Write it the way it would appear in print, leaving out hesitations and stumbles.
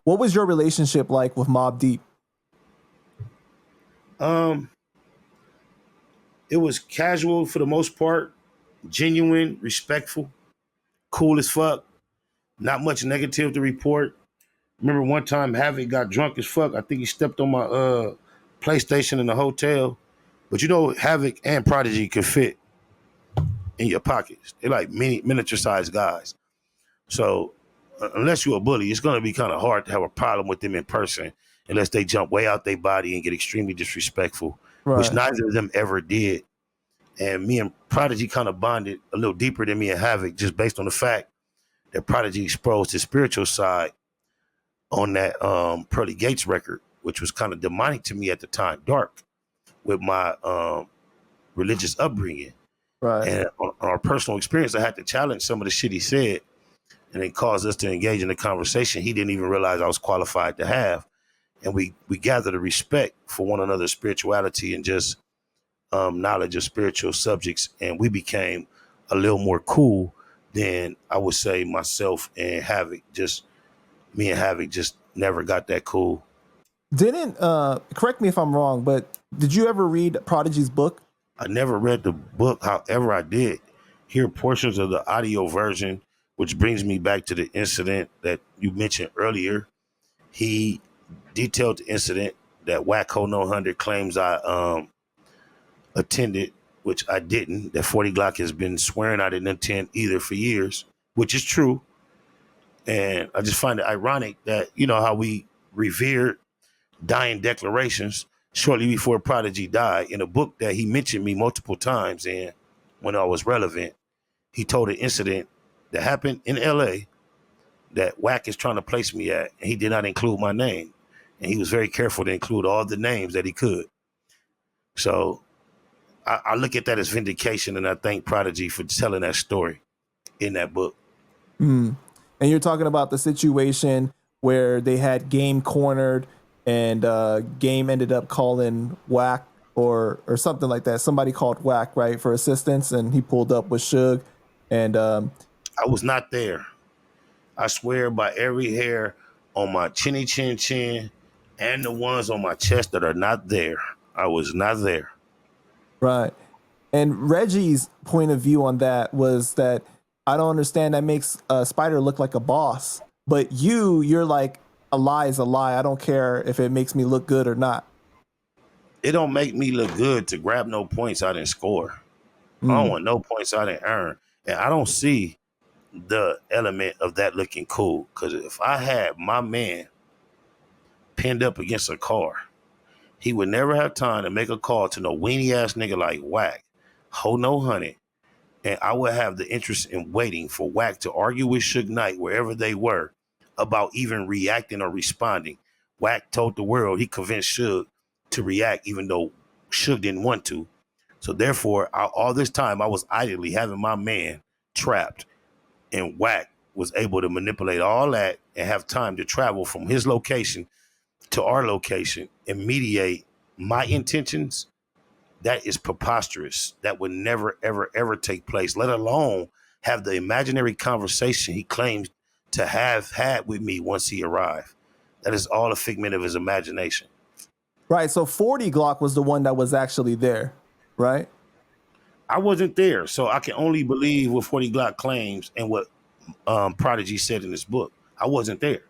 What was your relationship like with Mobb Deep? It was casual for the most part, genuine, respectful, cool as fuck. Not much negative to report. Remember one time Havoc got drunk as fuck. I think he stepped on my PlayStation in the hotel. But you know, Havoc and Prodigy can fit in your pockets. They're like miniature sized guys. So unless you're a bully, it's going to be kind of hard to have a problem with them in person unless they jump way out their body and get extremely disrespectful, which Right. neither of them ever did. And me and Prodigy kind of bonded a little deeper than me and Havoc just based on the fact that Prodigy exposed his spiritual side on that Pearly Gates record, which was kind of demonic to me at the time, dark, with my religious upbringing. Right. And on our personal experience, I had to challenge some of the shit he said, and it caused us to engage in a conversation he didn't even realize I was qualified to have. And we gathered a respect for one another's spirituality and just knowledge of spiritual subjects, and we became a little more cool than I would say myself and Havoc. Just me and Havoc just never got that cool. Didn't correct me if I'm wrong, but did you ever read Prodigy's book? I never read the book. However, I did hear portions of the audio version, which brings me back to the incident that you mentioned earlier. He detailed the incident that Wacko No 100 claims I attended, which I didn't. That 40 Glock has been swearing I didn't attend either for years, which is true. And I just find it ironic that, you know, how we revered dying declarations shortly before Prodigy died. In a book that he mentioned me multiple times in when I was relevant, he told an incident that happened in LA that Wack is trying to place me at, and he did not include my name. And he was very careful to include all the names that he could. So I look at that as vindication, and I thank Prodigy for telling that story in that book. And you're talking about the situation where they had Game cornered, and Game ended up calling Whack or something like that. Somebody called Whack, right, for assistance, and he pulled up with Suge. And I was not there. I swear by every hair on my chinny chin chin and the ones on my chest that are not there, I was not there. right. And Reggie's point of view on that was that I don't understand. That makes Spider look like a boss, but you're like, a lie is a lie. I don't care if it makes me look good or not. It don't make me look good to grab no points I didn't score. I don't want no points I didn't earn. And I don't see the element of that looking cool. Because if I had my man pinned up against a car, he would never have time to make a call to no weenie ass nigga like Wack, Ho No Honey. And I would have the interest in waiting for Wack to argue with Suge Knight wherever they were about even reacting or responding. Wack told the world he convinced Suge to react even though Suge didn't want to. So therefore, all this time I was idly having my man trapped, and Wack was able to manipulate all that and have time to travel from his location to our location and mediate my intentions. That is preposterous. That would never, ever, ever take place, let alone have the imaginary conversation he claims to have had with me once he arrived. That is all a figment of his imagination. Right. So 40 Glock was the one that was actually there, right? I wasn't there, so I can only believe what 40 Glock claims and what Prodigy said in his book. I wasn't there.